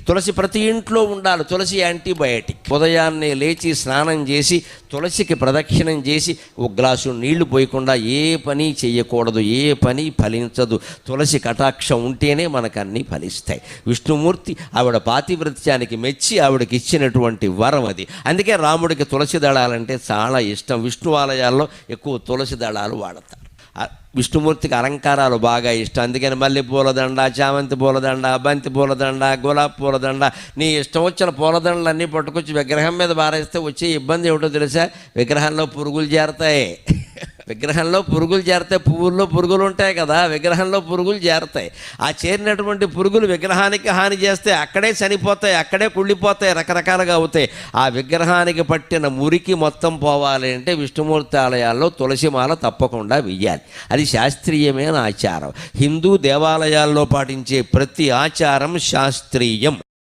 తులసి ప్రతి ఇంట్లో ఉండాలి. తులసి యాంటీబయాటిక్. ఉదయాన్నే లేచి స్నానం చేసి తులసికి ప్రదక్షిణం చేసి ఒక గ్లాసు నీళ్లు పోయకుండా ఏ పని చేయకూడదు, ఏ పని ఫలించదు. తులసి కటాక్షం ఉంటేనే మనకు అన్నీ ఫలిస్తాయి. విష్ణుమూర్తి ఆవిడ పాతివ్రత్యానికి మెచ్చి ఆవిడకి ఇచ్చినటువంటి వరం అది. అందుకే రాముడికి తులసి దళాలంటే చాలా ఇష్టం. విష్ణు ఆలయాల్లో ఎక్కువ తులసి దళాలు వాడతారు. విష్ణుమూర్తికి అలంకారాలు బాగా ఇష్టం. అందుకని మల్లె పూలదండ, చామంతి పూలదండ, బంతి పూలదండ, గులాబీ పూలదండ, నీ ఇష్టం వచ్చిన పూలదండలన్నీ పట్టుకొచ్చి విగ్రహం మీద బారేస్తే వచ్చే ఇబ్బంది ఏమిటో తెలుసా? విగ్రహంలో పురుగులు చేరతాయి. విగ్రహంలో పురుగులు చేరతాయి. పువ్వుల్లో పురుగులు ఉంటాయి కదా, విగ్రహంలో పురుగులు చేరతాయి. ఆ చేరినటువంటి పురుగులు విగ్రహానికి హాని చేస్తే అక్కడే చనిపోతాయి, అక్కడే కుళ్ళిపోతాయి, రకరకాలుగా అవుతాయి. ఆ విగ్రహానికి పట్టిన మురికి మొత్తం పోవాలి అంటే విష్ణుమూర్తి ఆలయాల్లో తులసిమాల తప్పకుండా వెయ్యాలి. అది శాస్త్రీయమైన ఆచారం. హిందూ దేవాలయాల్లో పాటించే ప్రతి ఆచారం శాస్త్రీయం.